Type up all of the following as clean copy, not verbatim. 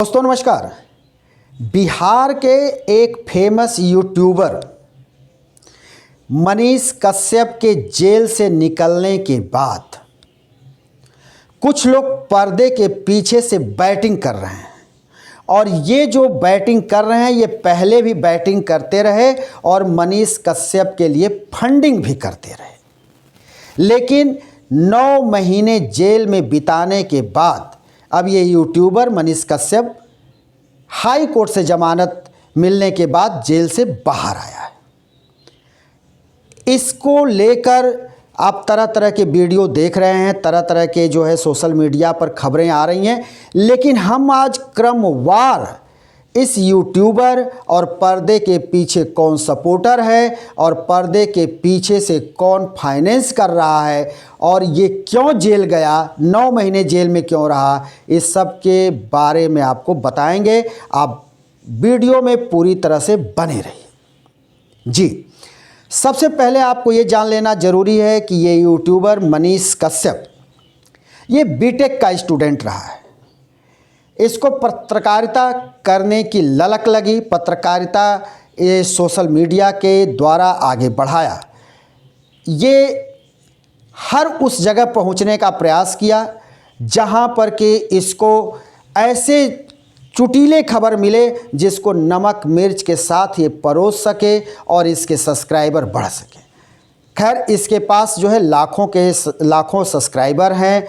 दोस्तों नमस्कार। बिहार के एक फेमस यूट्यूबर मनीष कश्यप के जेल से निकलने के बाद कुछ लोग पर्दे के पीछे से बैटिंग कर रहे हैं और ये जो बैटिंग कर रहे हैं ये पहले भी बैटिंग करते रहे और मनीष कश्यप के लिए फंडिंग भी करते रहे। लेकिन 9 महीने जेल में बिताने के बाद अब ये YouTuber Manish Kashyap high court से जमानत मिलने के बाद जेल से बाहर आया है। इसको लेकर आप तरह तरह के वीडियो देख रहे हैं, तरह तरह के जो है सोशल मीडिया पर खबरें आ रही हैं, लेकिन हम आज क्रमवार इस यूट्यूबर और पर्दे के पीछे कौन सपोर्टर है और पर्दे के पीछे से कौन फाइनेंस कर रहा है और ये क्यों जेल गया, 9 महीने जेल में क्यों रहा, इस सब के बारे में आपको बताएंगे। आप वीडियो में पूरी तरह से बने रहिए। जी, सबसे पहले आपको ये जान लेना ज़रूरी है कि ये यूट्यूबर मनीष कश्यप ये बीटेक का स्टूडेंट रहा है। इसको पत्रकारिता करने की ललक लगी, पत्रकारिता ये सोशल मीडिया के द्वारा आगे बढ़ाया। ये हर उस जगह पहुंचने का प्रयास किया जहां पर कि इसको ऐसे चुटीले खबर मिले जिसको नमक मिर्च के साथ ये परोस सके और इसके सब्सक्राइबर बढ़ सके। खैर, इसके पास जो है लाखों सब्सक्राइबर हैं,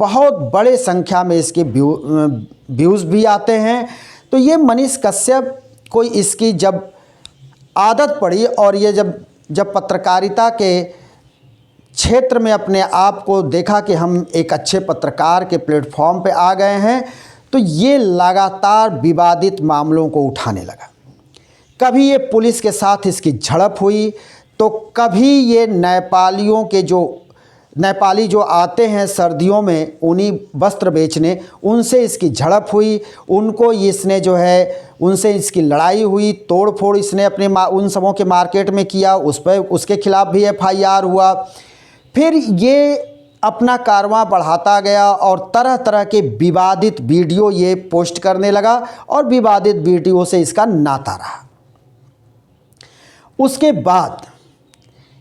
बहुत बड़े संख्या में इसके व्यूज़ भी आते हैं। तो ये मनीष कश्यप को इसकी जब आदत पड़ी और ये जब पत्रकारिता के क्षेत्र में अपने आप को देखा कि हम एक अच्छे पत्रकार के प्लेटफॉर्म पे आ गए हैं, तो ये लगातार विवादित मामलों को उठाने लगा। कभी ये पुलिस के साथ इसकी झड़प हुई, तो कभी ये नेपाली जो आते हैं सर्दियों में उन्हीं वस्त्र बेचने, उनसे इसकी झड़प हुई, उनसे इसकी लड़ाई हुई, तोड़ फोड़ इसने अपने उन सबों के मार्केट में किया, उसके खिलाफ भी FIR हुआ। फिर ये अपना कारवां बढ़ाता गया और तरह तरह के विवादित वीडियो ये पोस्ट करने लगा और विवादित वीडियो से इसका नाता रहा। उसके बाद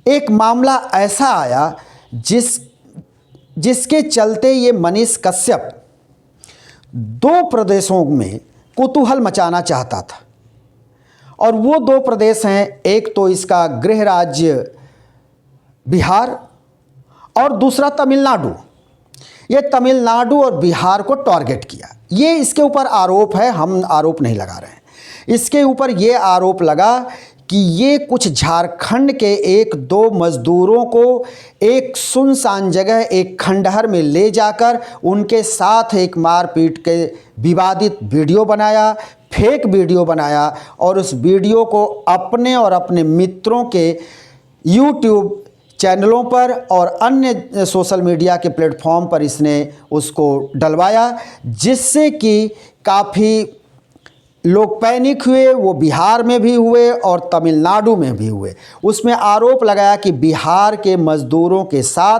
एक मामला ऐसा आया जिसके चलते ये मनीष कश्यप 2 प्रदेशों में कुतूहल मचाना चाहता था और वो 2 प्रदेश हैं, एक तो इसका गृह राज्य बिहार और दूसरा तमिलनाडु। ये तमिलनाडु और बिहार को टारगेट किया। ये इसके ऊपर आरोप है, हम आरोप नहीं लगा रहे हैं। इसके ऊपर ये आरोप लगा कि ये कुछ झारखंड के 1-2 मजदूरों को एक सुनसान जगह, एक खंडहर में ले जाकर उनके साथ एक मारपीट के विवादित वीडियो बनाया, फेक वीडियो बनाया और उस वीडियो को अपने और अपने मित्रों के यूट्यूब चैनलों पर और अन्य सोशल मीडिया के प्लेटफॉर्म पर इसने उसको डलवाया, जिससे कि काफ़ी लोग पैनिक हुए। वो बिहार में भी हुए और तमिलनाडु में भी हुए। उसमें आरोप लगाया कि बिहार के मज़दूरों के साथ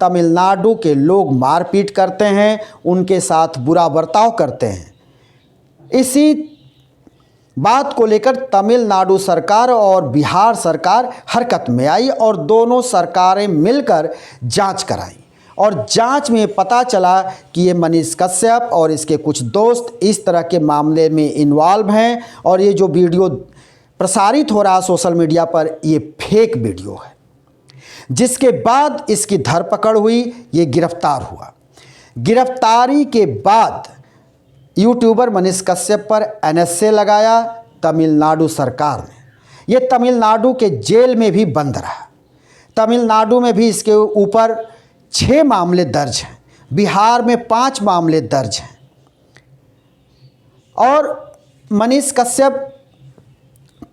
तमिलनाडु के लोग मारपीट करते हैं, उनके साथ बुरा बर्ताव करते हैं। इसी बात को लेकर तमिलनाडु सरकार और बिहार सरकार हरकत में आई और दोनों सरकारें मिलकर जांच कराई और जांच में पता चला कि ये मनीष कश्यप और इसके कुछ दोस्त इस तरह के मामले में इन्वॉल्व हैं और ये जो वीडियो प्रसारित हो रहा सोशल मीडिया पर ये फेक वीडियो है। जिसके बाद इसकी धरपकड़ हुई, ये गिरफ्तार हुआ। गिरफ्तारी के बाद यूट्यूबर मनीष कश्यप पर NSA लगाया तमिलनाडु सरकार ने। ये तमिलनाडु के जेल में भी बंद रहा। तमिलनाडु में भी इसके ऊपर 6 मामले दर्ज हैं, बिहार में 5 मामले दर्ज हैं और मनीष कश्यप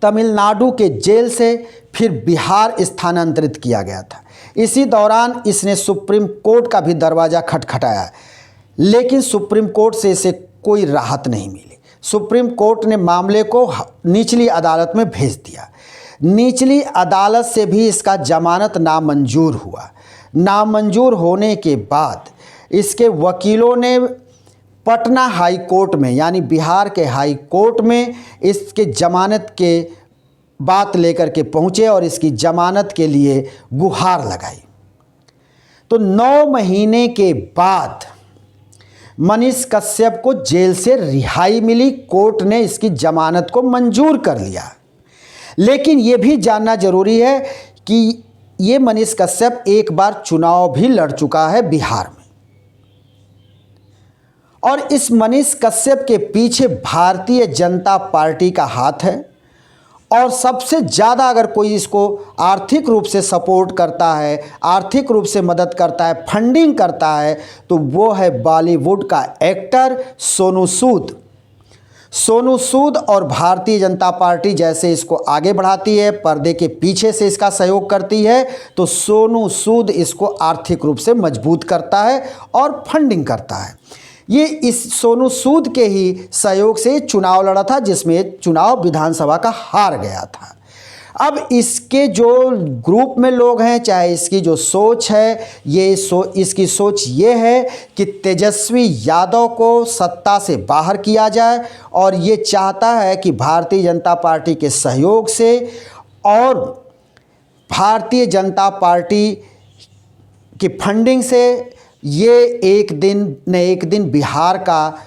तमिलनाडु के जेल से फिर बिहार स्थानांतरित किया गया था। इसी दौरान इसने सुप्रीम कोर्ट का भी दरवाज़ा खटखटाया, लेकिन सुप्रीम कोर्ट से इसे कोई राहत नहीं मिली। सुप्रीम कोर्ट ने मामले को निचली अदालत में भेज दिया। निचली अदालत से भी इसका जमानत नामंजूर हुआ। नामंजूर होने के बाद इसके वकीलों ने पटना हाई कोर्ट में यानी बिहार के हाई कोर्ट में इसके जमानत के बात लेकर के पहुँचे और इसकी जमानत के लिए गुहार लगाई। तो 9 महीने के बाद मनीष कश्यप को जेल से रिहाई मिली। कोर्ट ने इसकी जमानत को मंजूर कर लिया। लेकिन ये भी जानना जरूरी है कि ये मनीष कश्यप एक बार चुनाव भी लड़ चुका है बिहार में, और इस मनीष कश्यप के पीछे भारतीय जनता पार्टी का हाथ है। और सबसे ज़्यादा अगर कोई इसको आर्थिक रूप से सपोर्ट करता है, आर्थिक रूप से मदद करता है, फंडिंग करता है, तो वो है बॉलीवुड का एक्टर सोनू सूद। सोनू सूद और भारतीय जनता पार्टी जैसे इसको आगे बढ़ाती है, पर्दे के पीछे से इसका सहयोग करती है, तो सोनू सूद इसको आर्थिक रूप से मजबूत करता है और फंडिंग करता है। ये इस सोनू सूद के ही सहयोग से चुनाव लड़ा था, जिसमें चुनाव विधानसभा का हार गया था। अब इसके जो ग्रुप में लोग हैं, चाहे इसकी जो सोच है, इसकी सोच ये है कि तेजस्वी यादव को सत्ता से बाहर किया जाए, और ये चाहता है कि भारतीय जनता पार्टी के सहयोग से और भारतीय जनता पार्टी की फंडिंग से ये एक दिन बिहार का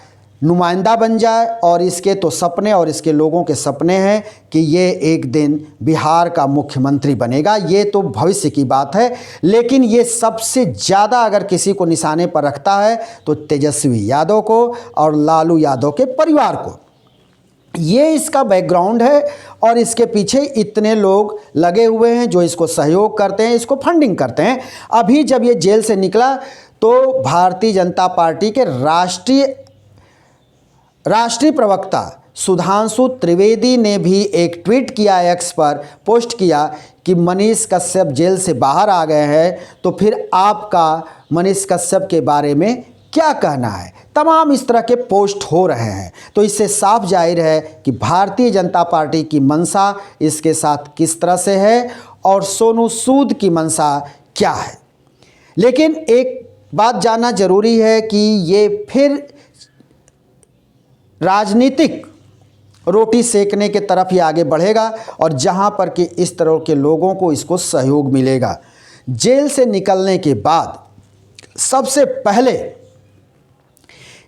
नुमाइंदा बन जाए। और इसके तो सपने और इसके लोगों के सपने हैं कि ये एक दिन बिहार का मुख्यमंत्री बनेगा। ये तो भविष्य की बात है, लेकिन ये सबसे ज़्यादा अगर किसी को निशाने पर रखता है तो तेजस्वी यादव को और लालू यादव के परिवार को। ये इसका बैकग्राउंड है और इसके पीछे इतने लोग लगे हुए हैं जो इसको सहयोग करते हैं, इसको फंडिंग करते हैं। अभी जब ये जेल से निकला तो भारतीय जनता पार्टी के राष्ट्रीय प्रवक्ता सुधांशु त्रिवेदी ने भी एक ट्वीट किया, एक्स पर पोस्ट किया कि मनीष कश्यप जेल से बाहर आ गए हैं, तो फिर आपका मनीष कश्यप के बारे में क्या कहना है। तमाम इस तरह के पोस्ट हो रहे हैं। तो इससे साफ जाहिर है कि भारतीय जनता पार्टी की मंशा इसके साथ किस तरह से है और सोनू सूद की मंशा क्या है। लेकिन एक बात जानना जरूरी है कि ये फिर राजनीतिक रोटी सेकने के तरफ ही आगे बढ़ेगा, और जहां पर कि इस तरह के लोगों को इसको सहयोग मिलेगा। जेल से निकलने के बाद सबसे पहले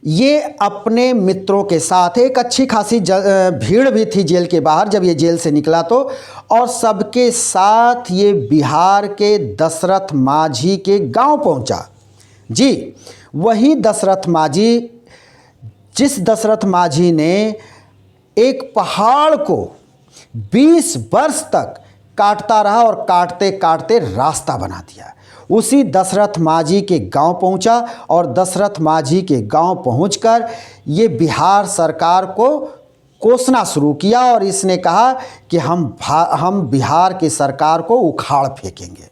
ये अपने मित्रों के साथ, एक अच्छी खासी भीड़ भी थी जेल के बाहर जब ये जेल से निकला तो, और सबके साथ ये बिहार के दशरथ माझी के गांव पहुंचा। जी, वही दशरथ माझी, जिस दशरथ माझी ने एक पहाड़ को 20 वर्ष तक काटता रहा और काटते काटते रास्ता बना दिया, उसी दशरथ माझी के गांव पहुंचा। और दशरथ माझी के गांव पहुंचकर ये बिहार सरकार को कोसना शुरू किया और इसने कहा कि हम बिहार की सरकार को उखाड़ फेंकेंगे।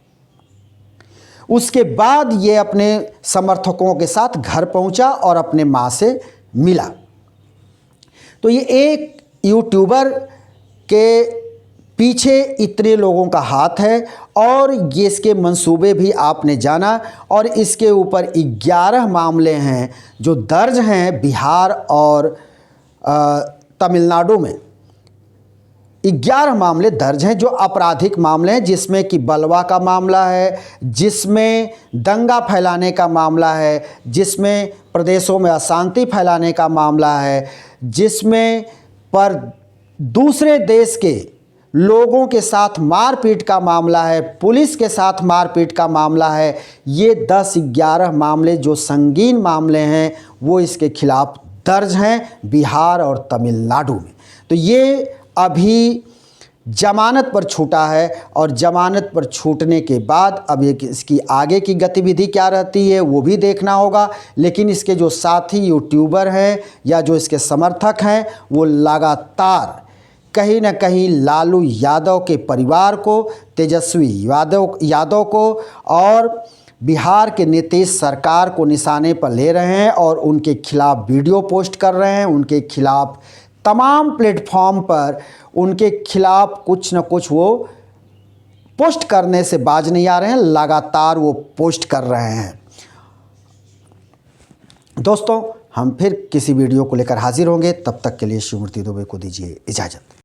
उसके बाद ये अपने समर्थकों के साथ घर पहुंचा और अपने मां से मिला। तो ये एक यूट्यूबर के पीछे इतने लोगों का हाथ है और ये इसके मंसूबे भी आपने जाना, और इसके ऊपर 11 मामले हैं जो दर्ज हैं बिहार और तमिलनाडु में। 11 मामले दर्ज हैं जो आपराधिक मामले हैं, जिसमें कि बलवा का मामला है, जिसमें दंगा फैलाने का मामला है, जिसमें प्रदेशों में अशांति फैलाने का मामला है, जिसमें पर दूसरे देश के लोगों के साथ मारपीट का मामला है, पुलिस के साथ मारपीट का मामला है। ये 10-11 मामले जो संगीन मामले हैं वो इसके खिलाफ दर्ज हैं बिहार और तमिलनाडु में। तो ये अभी जमानत पर छूटा है और जमानत पर छूटने के बाद अब ये इसकी आगे की गतिविधि क्या रहती है वो भी देखना होगा। लेकिन इसके जो साथी यूट्यूबर हैं या जो इसके समर्थक हैं वो लगातार कहीं ना कहीं लालू यादव के परिवार को, तेजस्वी यादव को और बिहार के नीतीश सरकार को निशाने पर ले रहे हैं और उनके खिलाफ वीडियो पोस्ट कर रहे हैं। उनके खिलाफ तमाम प्लेटफॉर्म पर उनके खिलाफ कुछ न कुछ वो पोस्ट करने से बाज नहीं आ रहे हैं, लगातार वो पोस्ट कर रहे हैं। दोस्तों, हम फिर किसी वीडियो को लेकर हाजिर होंगे। तब तक के लिए शिवमूर्ति दुबे को दीजिए इजाज़त।